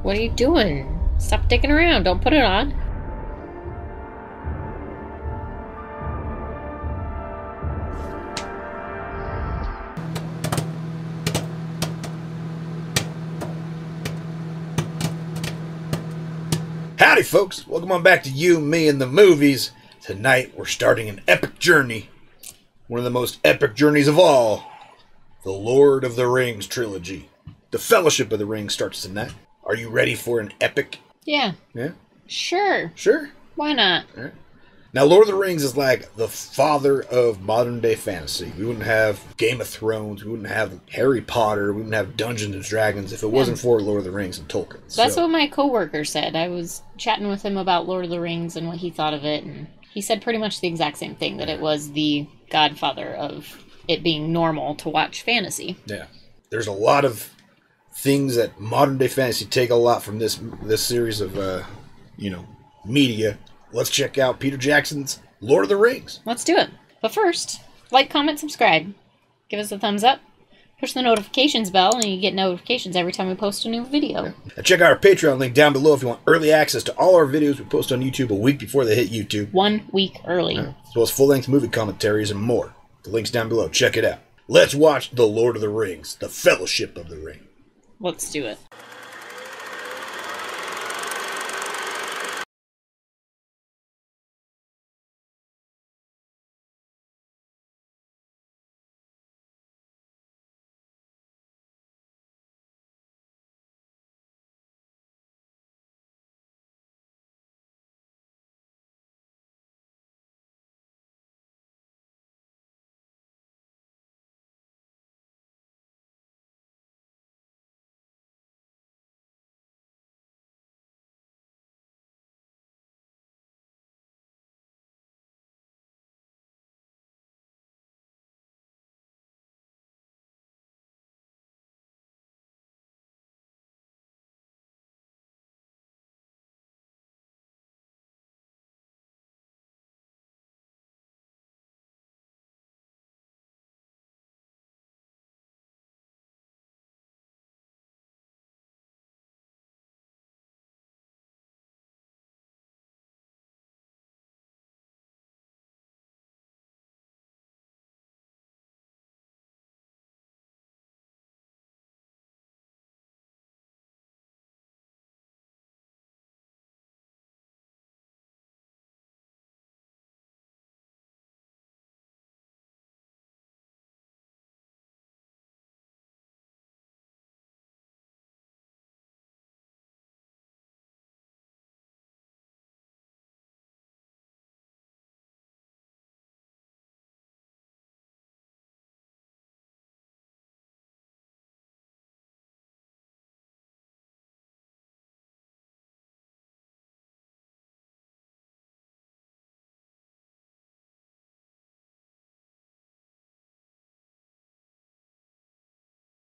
What are you doing? Stop dicking around. Don't put it on. Howdy, folks. Welcome on back to You, Me, and the Movies. Tonight, we're starting an epic journey. One of the most epic journeys of all. The Lord of the Rings trilogy. The Fellowship of the Ring starts tonight. Are you ready for an epic? Yeah. Yeah? Sure. Sure? Why not? All right. Now, Lord of the Rings is like the father of modern-day fantasy. We wouldn't have Game of Thrones. We wouldn't have Harry Potter. We wouldn't have Dungeons and Dragons if it wasn't for Lord of the Rings and Tolkien. That's what my coworker said. I was chatting with him about Lord of the Rings and what he thought of it, and he said pretty much the exact same thing, that it was the godfather of it being normal to watch fantasy. Yeah. There's a lot of things that modern-day fantasy take a lot from this series of, media. Let's check out Peter Jackson's Lord of the Rings. Let's do it. But first, like, comment, subscribe. Give us a thumbs up. Push the notifications bell, and you get notifications every time we post a new video. Yeah. And check out our Patreon link down below if you want early access to all our videos we post on YouTube a week before they hit YouTube. 1 week early. As well as full-length movie commentaries and more. The link's down below. Check it out. Let's watch The Lord of the Rings, The Fellowship of the Ring. Let's do it.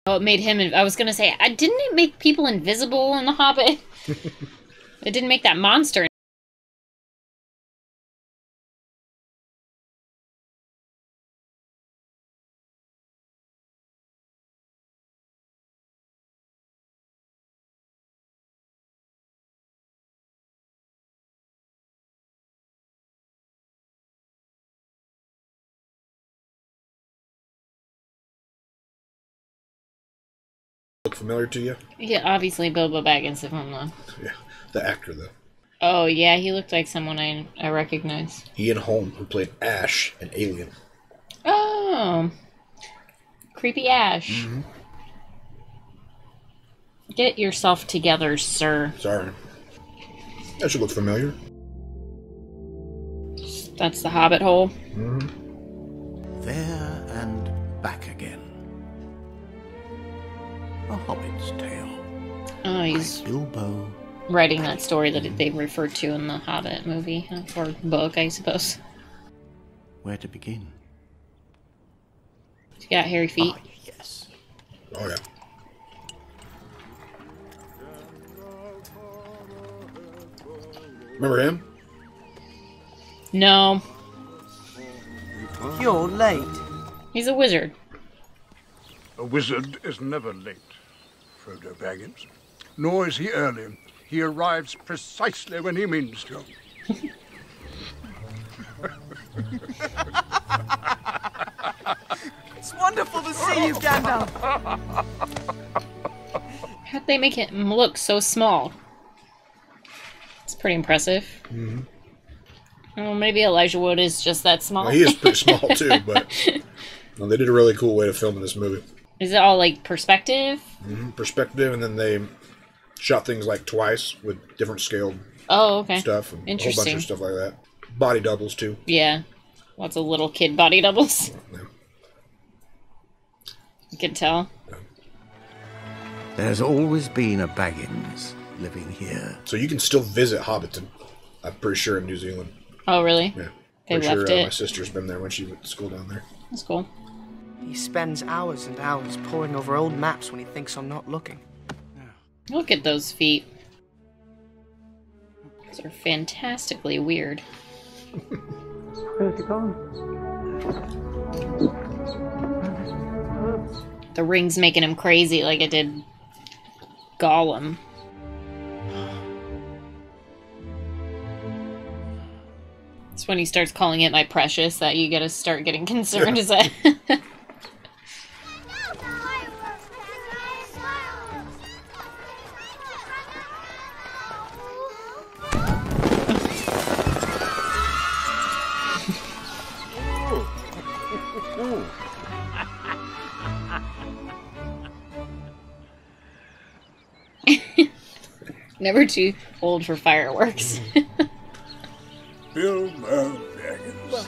Oh, it made him... I was going to say, didn't it make people invisible in The Hobbit? It didn't make that monster. Look familiar to you? Yeah, obviously Bilbo Baggins, if I'm not... Yeah, the actor, though. Oh, yeah, he looked like someone I recognize. Ian Holm, who played Ash in Alien. Oh. Creepy Ash. Mm-hmm. Get yourself together, sir. Sorry. That should look familiar. That's the Hobbit hole. Mm-hmm. There and back again. A Hobbit's Tale. Oh, he's by Bilbo. writing that story that they referred to in the Hobbit movie, or book, I suppose. Where to begin? He's got hairy feet. Ah, yes. Oh, yeah. Remember him? No. You're late. He's a wizard. A wizard is never late, Frodo Baggins. nor is he early. He arrives precisely when he means to. It's wonderful to see you, Gandalf. How'd they make him look so small? It's pretty impressive. Mm-hmm. Well, maybe Elijah Wood is just that small. Well, he is pretty small too, but no, they did a really cool way to film in this movie. Is it all like perspective? Mm-hmm. Perspective, and then they shot things like twice with different scaled Okay. stuff and a whole Interesting. bunch of stuff like that. Body doubles too. Yeah. Lots of little kid body doubles. Yeah. You can tell. There's always been a Baggins living here. So you can still visit Hobbiton, I'm pretty sure, in New Zealand. Oh, really? Yeah. They Pretty left sure it. my sister's been there when she went to school down there. That's cool. He spends hours and hours poring over old maps when he thinks I'm not looking. Look at those feet. Those are fantastically weird. The ring's making him crazy like it did Gollum. It's when he starts calling it my precious that you gotta start getting concerned, is that? Never too old for fireworks. Bilbo Baggins.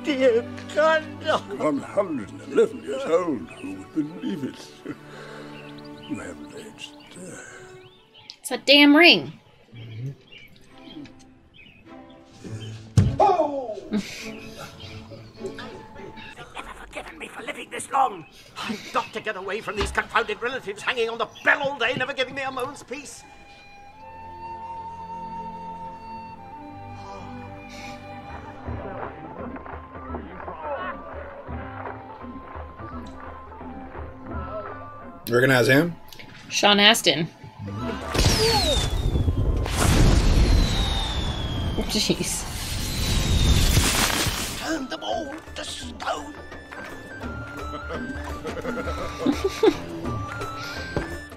Dear Gandalf. 111 years old. Who would believe it? You haven't aged. It's a damn ring. Forgiven me for living this long. I've got to get away from these confounded relatives hanging on the bell all day, never giving me a moment's peace. You recognize him? Sean Astin. Jeez. Turn them all to stone.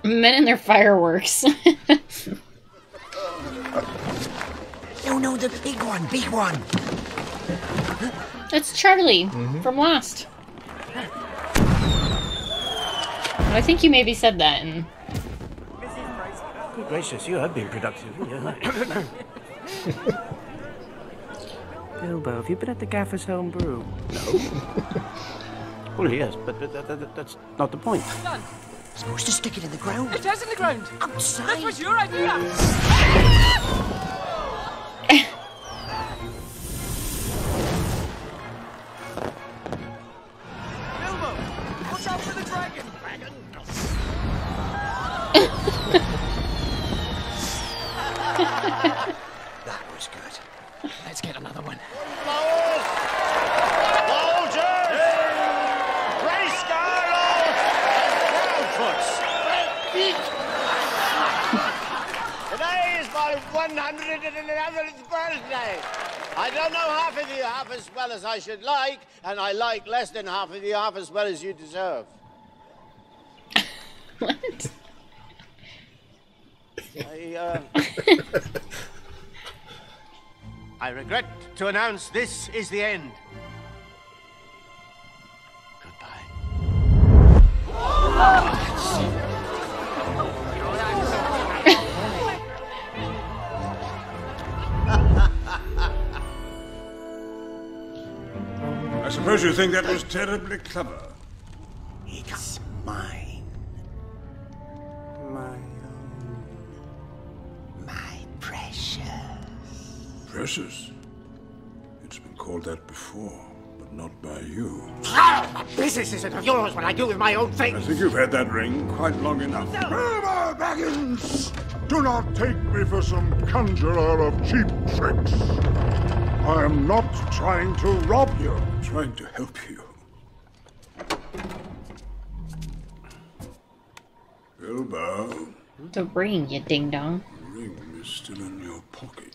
Men and their fireworks. No, the big one. That's Charlie from Lost. I think you maybe said that in... Good gracious, you have been productive. Bilbo, have you been at the Gaffer's home brew? Well, yes, but that's not the point. Supposed to stick it in the ground. It is in the ground. Outside. That was your idea. Bilbo, watch out for the dragon. That was good. Let's get another one. Today is my 111th birthday. I don't know half of you half as well as I should like, and I like less than half of you half as well as you deserve. What? I regret to announce this is the end. Goodbye. I suppose you think that was terribly clever. It's mine. My precious. Precious. It's been called that before, but not by you. My business isn't of yours what I do with my own I things. think you've had that ring quite long enough. Bilbo Baggins! Do not take me for some conjurer of cheap tricks. I am not trying to rob you. I'm trying to help you. Bilbo, The ring, you ding dong. The ring is still in your pocket.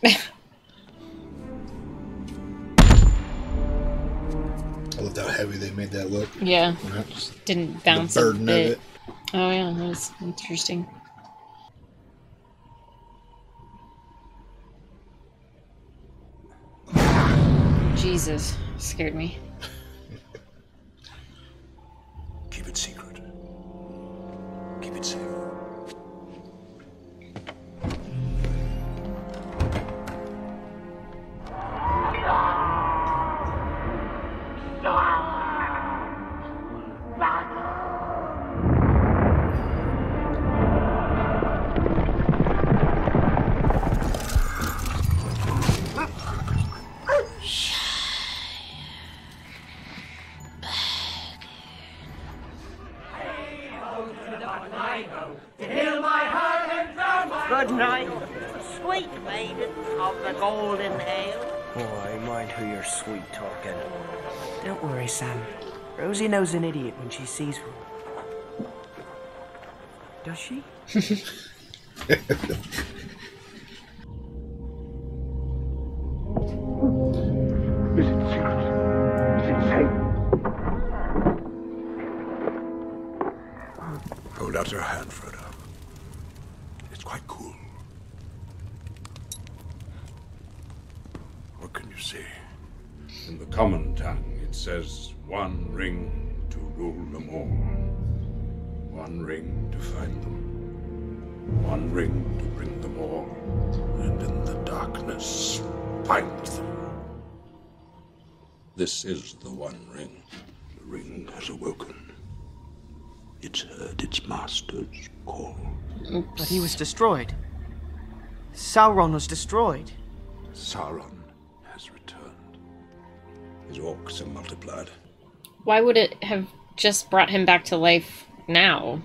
I loved how heavy they made that look. Yeah. Right? Just didn't The bounce a burden of bit. it. Oh yeah, that was interesting. Jesus, scared me. Keep it secret. Keep it safe. Good night, sweet maiden of the golden ale. Oh, I mind who you're sweet talking. Don't worry, Sam. Rosie knows an idiot when she sees one. Does she? Is it secret? Is it safe? Hold out your hand, Frodo. It's quite cool. What can you see? In the common tongue, it says, one ring to rule them all. One ring to find them. One ring to bring them all. And in the darkness, find them. This is the one ring. The ring has awoken. It's heard its master's call. But he was destroyed. Sauron was destroyed. Sauron has returned. His orcs are multiplied. Why would it have just brought him back to life now?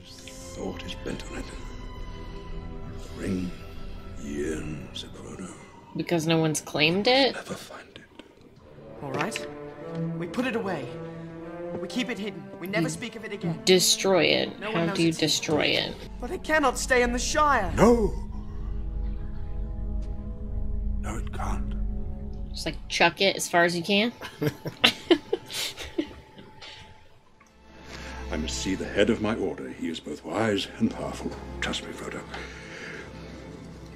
Thought is bent on it. The ring yearns at Frodo. Because no one's claimed it? Never find it. All right. We put it away. We keep it hidden. We never speak of it again. Destroy it. No one How knows do you it's here. destroy it? But it cannot stay in the Shire. No! No, it can't. Just like chuck it as far as you can? I must see the head of my order. He is both wise and powerful. Trust me, Frodo.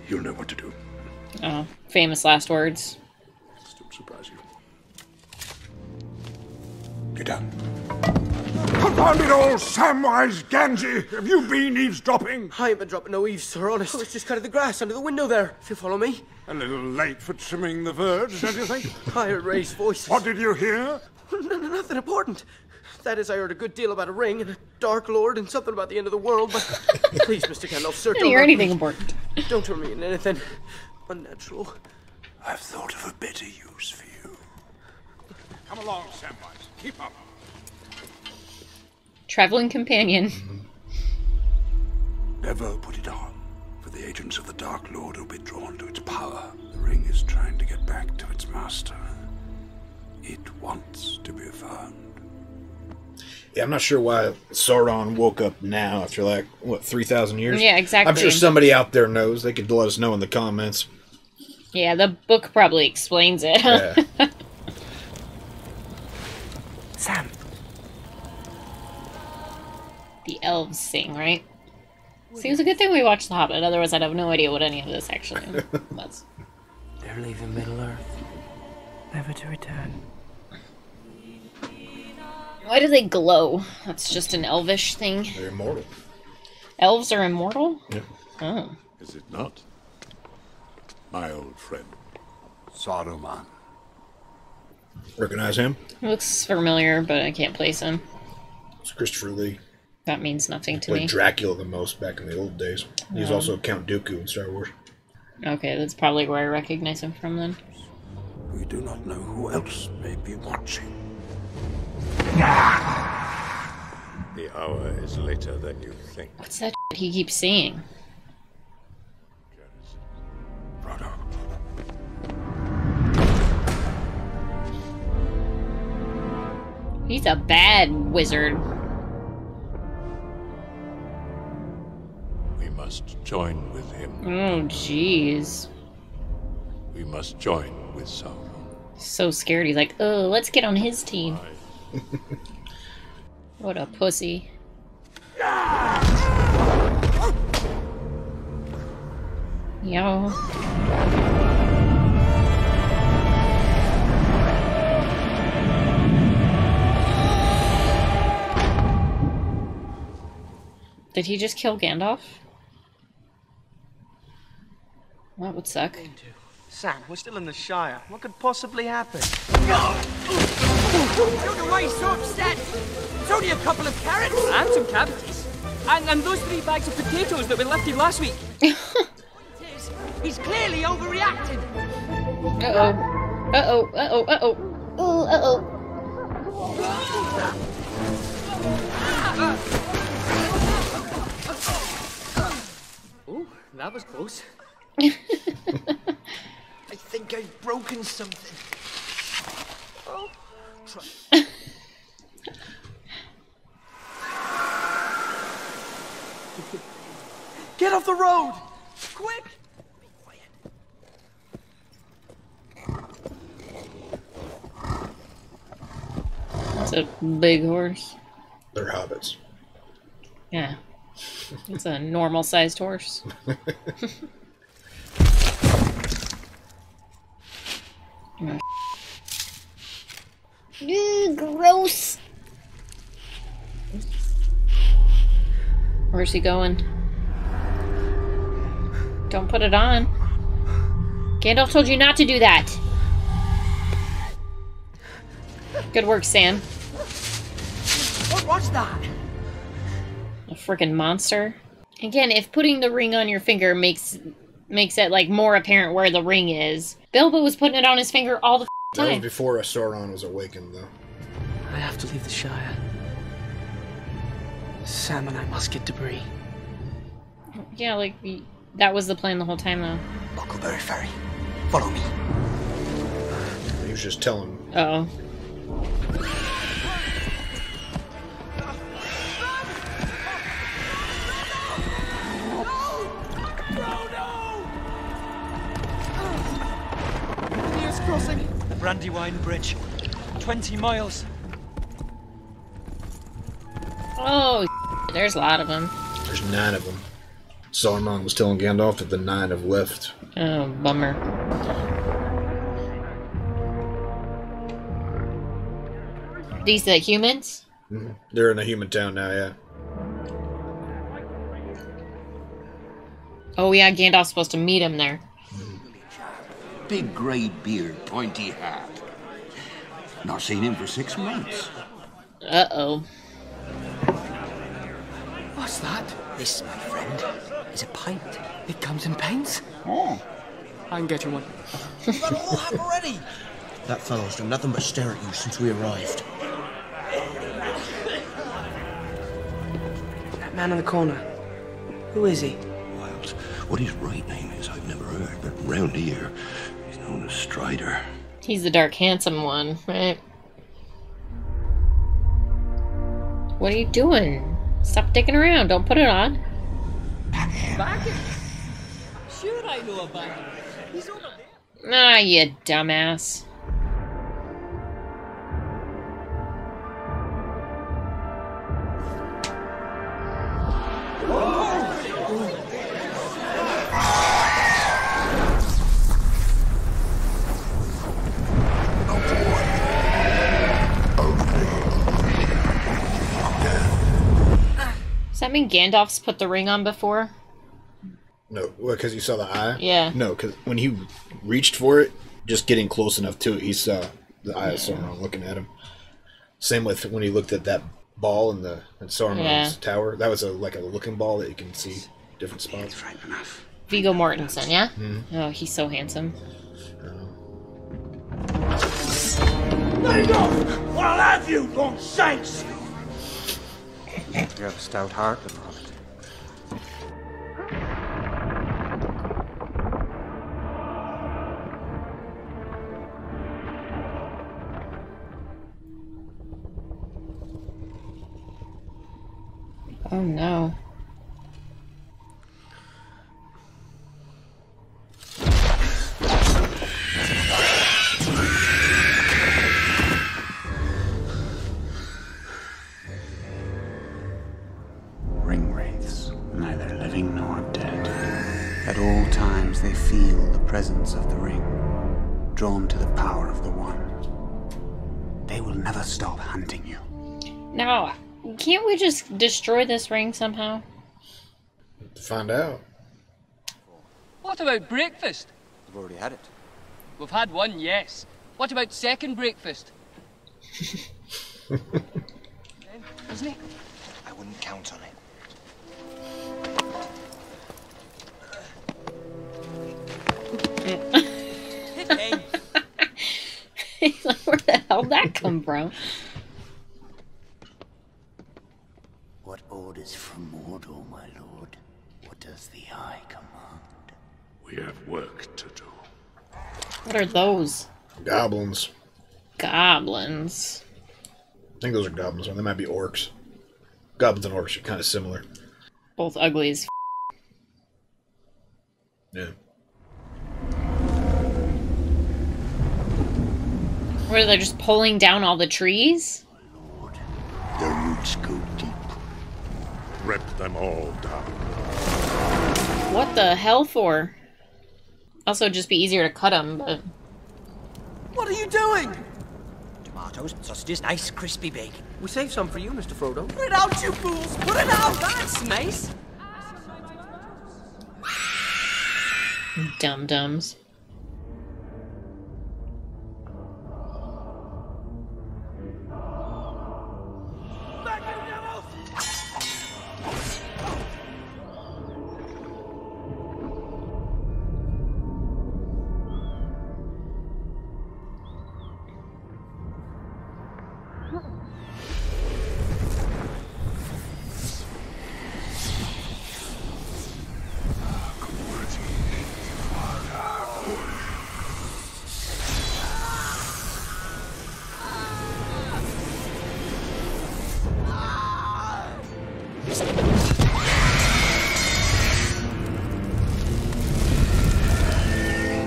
You'll know what to do. Oh, famous last words. Still surprise you. Get down. Confound it all, Samwise Gamgee! Have you been eavesdropping? I ain't been dropping no eaves, sir, honest. I was just cutting the grass under the window there, if you follow me. A little late for trimming the verge, don't you think? I heard raised voices. What did you hear? Nothing important. That is, I heard a good deal about a ring and a Dark Lord and something about the end of the world, but please, Mr. Gandalf, sir, Didn't hear anything important. Don't turn me into anything unnatural. I've thought of a better use for you. Come along, Samwise. Keep up. Traveling companion. Never put it on, for the agents of the Dark Lord will be drawn to its power. The ring is trying to get back to its master. It wants to be found. Yeah, I'm not sure why Sauron woke up now after, like, what, 3,000 years? Yeah, exactly. I'm sure somebody out there knows. They could let us know in the comments. Yeah, the book probably explains it. Yeah. Sam. The elves sing, right? See, it was a good thing we watched The Hobbit, otherwise I'd have no idea what any of this actually was. They're leaving Middle-earth, never to return. Why do they glow? That's just an elvish thing. They're immortal. Elves are immortal? Yeah. Oh. Is it not? My old friend, Saruman. Recognize him? He looks familiar, but I can't place him. It's Christopher Lee. That means nothing to Played me. Dracula the most back in the old days. He's also Count Dooku in Star Wars. Okay, that's probably where I recognize him from then. We do not know who else may be watching. The hour is later than you think. What's that he keeps saying? Frodo. He's a bad wizard. We must join with him. Oh, jeez. We must join with Sauron. So scared. He's like, oh, let's get on his team. What a pussy. Yo. Did he just kill Gandalf? That would suck. Sam, we're still in the Shire. What could possibly happen? Don't know why he's so upset. It's only a couple of carrots. And some cabbages. And those 3 bags of potatoes that we left him last week. He's clearly overreacting. Uh-oh. Uh-oh. Uh-oh. Uh-oh. Ooh, uh-oh. Oh, that was close. I think I've broken something. Oh. Get off the road! Quick! It's a big horse. They're hobbits. Yeah. It's a normal-sized horse. Ew, gross. Where's he going? Don't put it on. Gandalf told you not to do that. Good work, Sam. What was that? A freaking monster. Again, if putting the ring on your finger makes it like more apparent where the ring is. Bilbo was putting it on his finger all the That was time. before Sauron was awakened, though. I have to leave the Shire. Sam and I must get debris. Yeah, like that was the plan the whole time, though. Buckleberry Ferry. Follow me. He was just telling. Uh-oh. Nearest crossing. The Brandywine Bridge. 20 miles. Oh, there's a lot of them. There's 9 of them. Sauron was telling Gandalf that the 9 have left. Oh, bummer. These the humans? Mm-hmm. They're in a human town now, yeah. Oh yeah, Gandalf's supposed to meet him there. Big grey beard, pointy hat. Not seen him for 6 months. Uh-oh. What's that? This, my friend, is a pint. It comes in pints. Oh. I can get you one. We've got a whole half already. That fellow's done nothing but stare at you since we arrived. That man in the corner. Who is he? Wild. What his right name is, I've never heard, but round here, he's known as Strider. He's the dark, handsome one, right? What are you doing? Stop dicking around. Don't put it on. Baggins? Sure I know a Baggins. He's over there. Ah, you dumbass. Does that mean Gandalf's put the ring on before? No, because you saw the eye? Yeah. No, because when he reached for it, just getting close enough to it, he saw the eye of Sauron looking at him. Same with when he looked at that ball in Sauron's tower. That was like a looking ball that you can see different spots. Right enough. Viggo Mortensen, yeah? Mm-hmm. Oh, he's so handsome. Let it go! What'll have you, long sakes? You have a stout heart, little hobbit. Oh no. living nor dead. At all times they feel the presence of the ring, drawn to the power of the one. They will never stop hunting you. Now, can't we just destroy this ring somehow? To find out. What about breakfast? We've already had it. We've had one, yes. What about second breakfast? Isn't it? I wouldn't count on it. He's like, where the hell did that come from? What orders from Mordor, my lord? What does the Eye command? We have work to do. What are those? Goblins. Goblins. I think those are goblins, or they might be orcs. Goblins and orcs are kind of similar. Both ugly as Yeah. What, are they just pulling down all the trees? The roots go deep. Rip them all down. What the hell for? Also, it'd just be easier to cut them, but... What are you doing? Tomatoes, sausages, nice crispy bacon. We saved some for you, Mr. Frodo. Put it out, you fools! Put it out! That's nice! Dum-dums.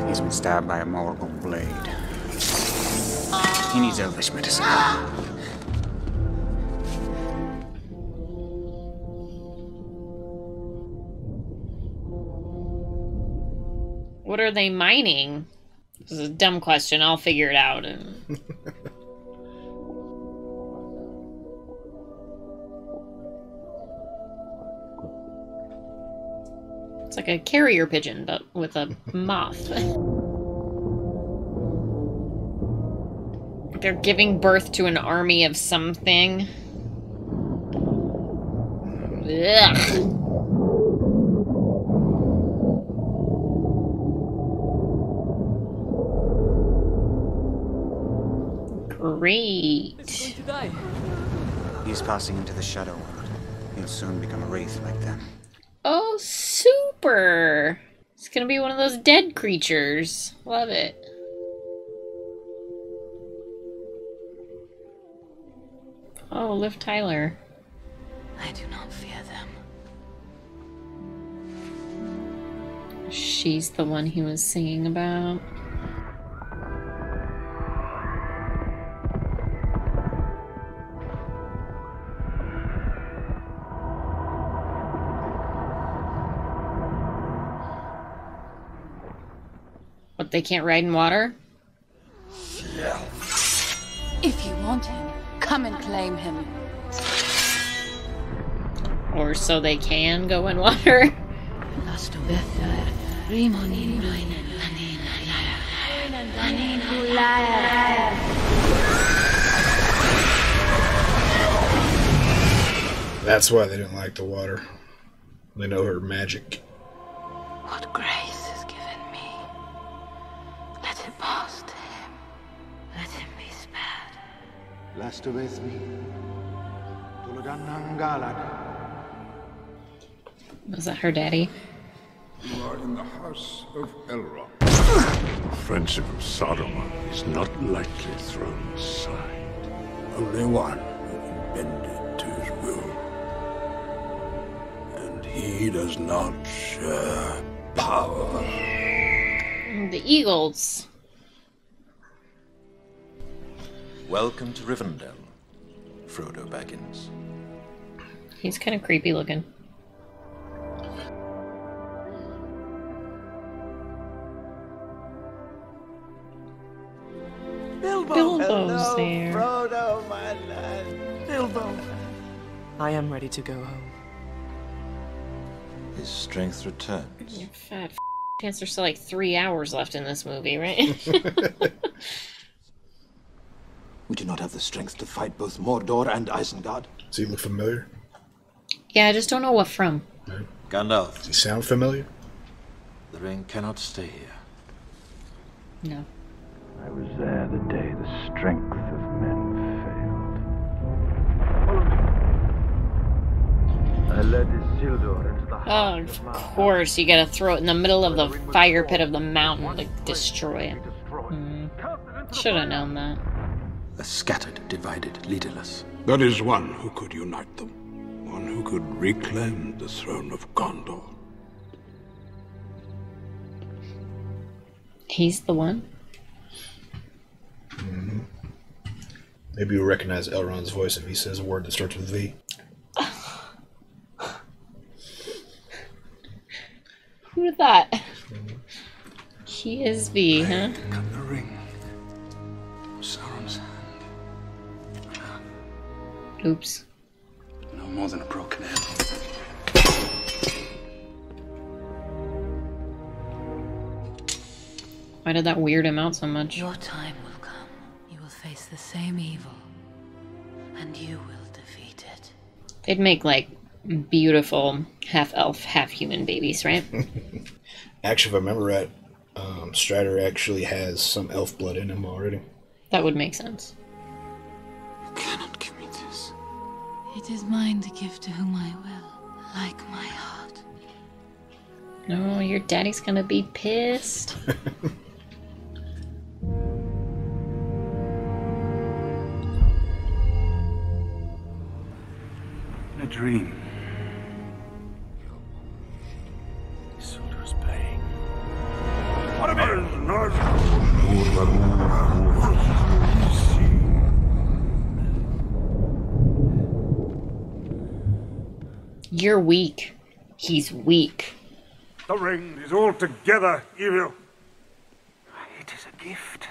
He's been stabbed by a Morgul blade. He needs Elvish medicine. What are they mining? This is a dumb question. I'll figure it out. It's like a carrier pigeon, but with a moth. They're giving birth to an army of something. Ugh. Great. It's going to die. He's passing into the Shadow World. He'll soon become a wraith like them. Oh, super! It's gonna be one of those dead creatures. Love it. Oh, Liv Tyler. I do not fear them. She's the one he was singing about. What, they can't ride in water? If you want him, come and claim him. Or so they can go in water? That's why they didn't like the water. They know her magic. What grace is given me. Let it pass to him. Let him be spared. Was that her daddy? You are in the house of Elrond. Friendship of Saruman is not lightly thrown aside. Only one who can bend it to his will. And he does not share power. The Eagles. Welcome to Rivendell, Frodo Baggins. He's kind of creepy looking. there. Frodo, my lad. Bilbo. I am ready to go home. His strength returns. You fat chance there's still like 3 hours left in this movie, right? We do not have the strength to fight both Mordor and Isengard. Does he look familiar? Yeah, I just don't know what from. Gandalf. Does he sound familiar? The ring cannot stay here. No. I was there the day the strength of men failed. I led Isildur into the heart Oh, of course, you gotta throw it in the middle of the fire pit of the mountain to destroy it. Should have known that. A scattered, divided, leaderless. There is one who could unite them. One who could reclaim the throne of Gondor. He's the one? Mm-hmm. Maybe you'll recognize Elrond's voice if he says a word that starts with V. Who would have thought? He is V, huh? Cut the ring. Sauron's hand. Oops. No more than a broken arrow. Why did that weird him out so much? Your time will come. You will face the same evil, and you will defeat it. They'd make, like, beautiful half-elf, half-human babies, right? Actually, if I remember right, Strider actually has some elf blood in him already. That would make sense. You cannot give me this. It is mine to give to whom I will, like my heart. No, your daddy's gonna be pissed. In a dream. Isildur's pain. What about it? You're weak. He's weak. The ring is altogether evil. It is a gift.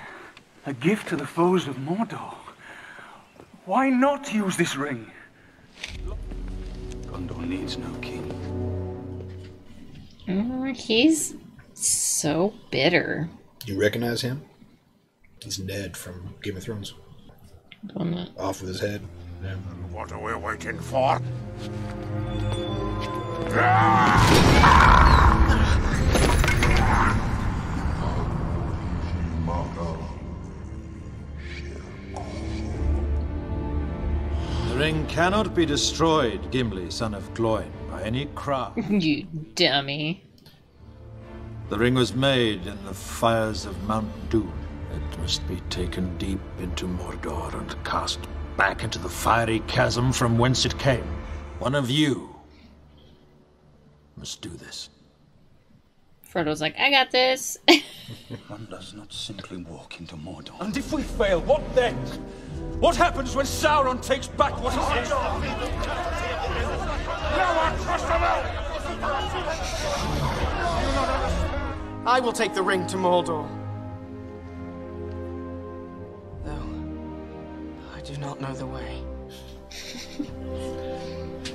A gift to the foes of Mordor. Why not use this ring? Gondor needs no king. He's so bitter. You recognize him? He's Ned from Game of Thrones. Off with his head. Yeah. What are we waiting for? The ring cannot be destroyed, Gimli, son of Gloin, by any craft. You dummy. The ring was made in the fires of Mount Doom. It must be taken deep into Mordor and cast back into the fiery chasm from whence it came. One of you must do this. Frodo's like, I got this. One does not simply walk into Mordor. And if we fail, what then? What happens when Sauron takes back what is his? No one trust him! I will take the ring to Mordor. Though, I do not know the way.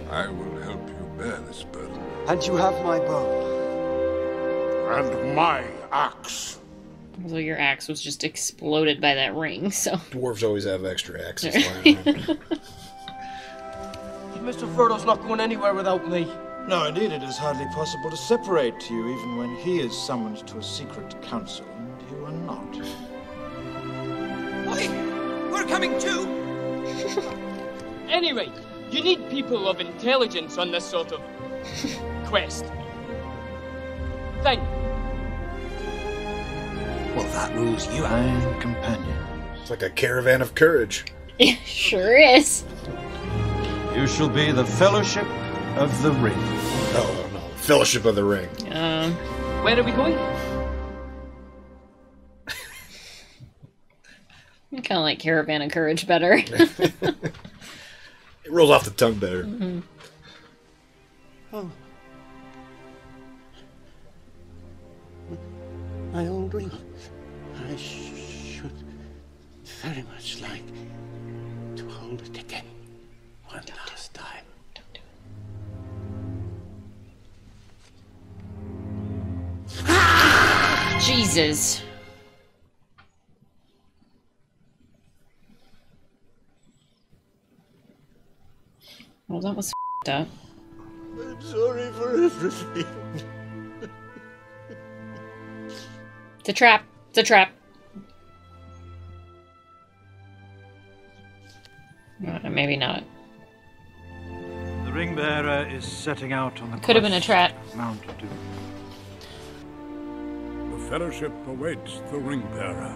I will help you bear this burden. And you have my bow. And my axe. So your axe was just exploded by that ring, so... Dwarves always have extra axes lying around. Mr. Frodo's not going anywhere without me. No, indeed, it is hardly possible to separate you, even when he is summoned to a secret council, and you are not. We're coming too! Anyway, you need people of intelligence on this sort of quest. Thank you. Well, that rules you out. Kind companion. It's like a caravan of courage. It sure is. You shall be the Fellowship of the Ring. Oh, no. Fellowship of the Ring. Where are we going? I kind of like Caravan of Courage better. It rolls off the tongue better. Mm-hmm. Oh. My old ring. I should very much like to hold it again one last time. Jesus. Well, that was f***ed up. I'm sorry for everything. It's a trap. It's a trap. Maybe not. The ring bearer is setting out on the Could have been a trap. Mount Doom. The Fellowship awaits the ring bearer.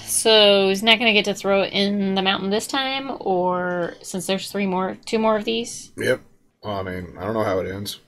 So he's not going to get to throw it in the mountain this time, or since there's two more of these? Yep. Well, I mean, I don't know how it ends.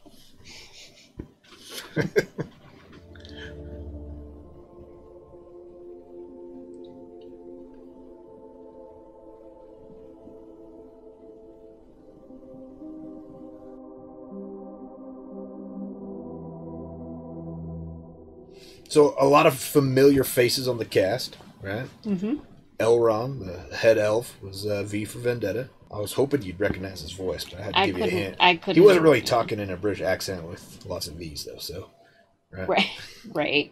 So a lot of familiar faces on the cast, right? Mm-hmm. Elrond, the head elf, was V for Vendetta. I was hoping you'd recognize his voice, but I had to give you a hint. I couldn't. He wasn't really talking in a British accent with lots of V's, though. So, right.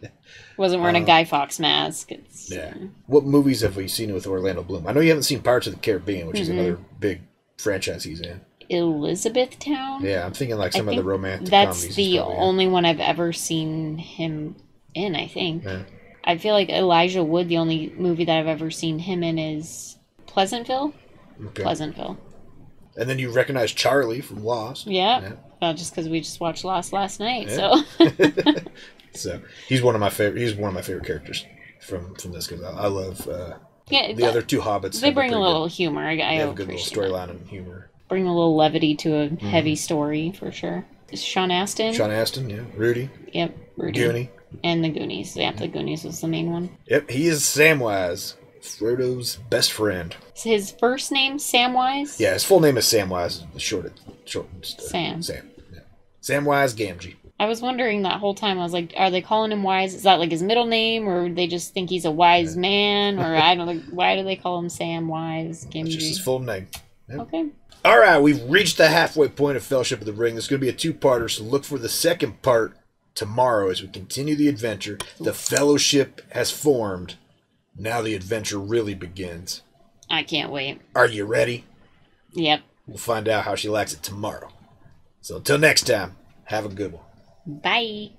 Wasn't wearing a Guy Fawkes mask. Yeah. What movies have we seen with Orlando Bloom? I know you haven't seen Pirates of the Caribbean, which is another big franchise he's in. Elizabethtown. Yeah, I'm thinking like some of the romantic that's comedies. That's the probably only one I've ever seen him in, I think. Yeah. I feel like Elijah Wood, the only movie that I've ever seen him in is Pleasantville. Okay. Pleasantville. And then you recognize Charlie from Lost. Yeah. Just because we just watched Lost last night, Yeah. so. So he's one of my favorite. He's one of my favorite characters from this because I love the other two Hobbits. They bring a little humor. I have a good little appreciate storyline and humor. Bring a little levity to a heavy story for sure. Sean Astin. Sean Astin, yeah. Rudy. Yep. Rudy. Goonie. And the Goonies. Yeah, the Goonies was the main one. Yep, he is Samwise, Frodo's best friend. Is his first name Samwise? Yeah, his full name is Samwise. Short. Sam. Yeah. Samwise Gamgee. I was wondering that whole time. I was like, are they calling him Wise? Is that like his middle name, or they just think he's a wise man, or I don't know. Why do they call him Samwise Gamgee? That's just his full name. Yep. Okay. All right, we've reached the halfway point of Fellowship of the Ring. This is going to be a two-parter, so look for the second part tomorrow as we continue the adventure. The Fellowship has formed. Now the adventure really begins. I can't wait. Are you ready? Yep. We'll find out how she likes it tomorrow. So until next time, have a good one. Bye.